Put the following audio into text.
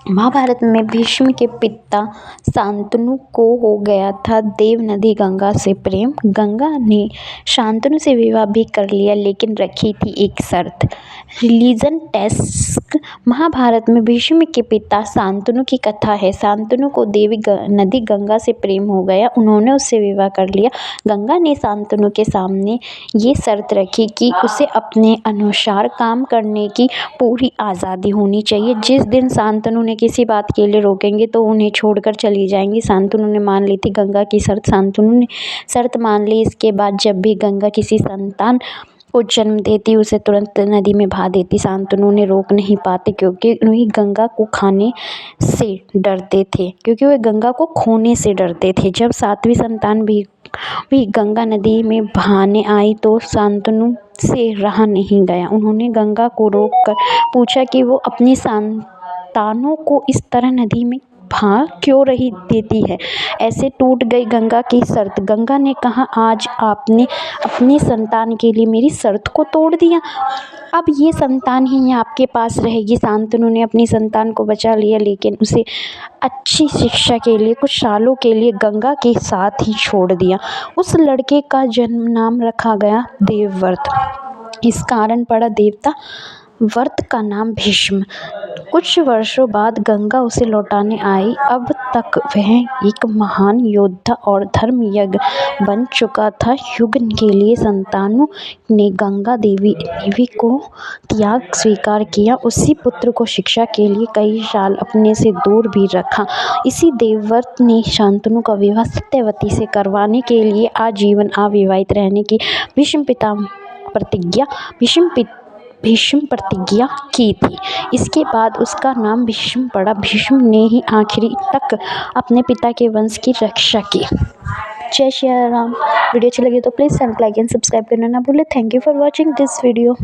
महाभारत में भीष्म के पिता शांतनु को हो गया था देव नदी गंगा से प्रेम। गंगा ने शांतनु से विवाह भी कर लिया, लेकिन रखी थी एक शर्त, रिलीजन टेस्ट। महाभारत में भीष्म के पिता शांतनु की कथा है। शांतनु को देवी नदी गंगा से प्रेम हो गया, उन्होंने उससे विवाह कर लिया। गंगा ने शांतनु के सामने ये शर्त रखी कि उसे अपने अनुसार काम करने की पूरी आज़ादी होनी चाहिए। जिस दिन शांतनु ने किसी बात के लिए रोकेंगे तो उन्हें छोड़कर चली जाएंगी। शांतनु ने मान ली थी गंगा की शर्त। शांतनु ने शर्त मान ली। इसके बाद जब भी गंगा किसी संतान को जन्म देती उसे तुरंत नदी में बहा देती। शांतनु ने रोक नहीं पाते क्योंकि वे गंगा को खाने से डरते थे, क्योंकि वे गंगा को खोने से डरते थे। जब सातवीं संतान भी गंगा नदी में बहाने आई तो शांतनु से रहा नहीं गया। उन्होंने गंगा को रोक कर पूछा कि वो अपनी संतानों को इस तरह नदी में बहा क्यों रही देती है। ऐसे टूट गई गंगा की शर्त। गंगा ने कहा, आज आपने अपनी संतान के लिए मेरी शर्त को तोड़ दिया, अब ये संतान ही आपके पास रहेगी। शांतनु ने अपनी संतान को बचा लिया, लेकिन उसे अच्छी शिक्षा के लिए कुछ सालों के लिए गंगा के साथ ही छोड़ दिया। उस लड़के का जन्म नाम रखा गया देवव्रत। इस कारण पड़ा देवता व्रत का नाम भीष्म। कुछ वर्षों बाद गंगा उसे लौटाने आई। अब तक वह एक महान योद्धा और धर्म यज्ञ बन चुका था। युग के लिए संतानों ने गंगा देवी को त्याग स्वीकार किया। उसी पुत्र को शिक्षा के लिए कई साल अपने से दूर भी रखा। इसी देवव्रत ने शांतनु का विवाह सत्यवती से करवाने के लिए आजीवन अविवाहित रहने की भीष्म प्रतिज्ञा की थी। इसके बाद उसका नाम भीष्म पड़ा। भीष्म ने ही आखिरी तक अपने पिता के वंश की रक्षा की। जय श्री राम। वीडियो अच्छी लगी तो प्लीज़ चैनल को लाइक एंड सब्सक्राइब करना ना भूलें। Thank you for watching this video.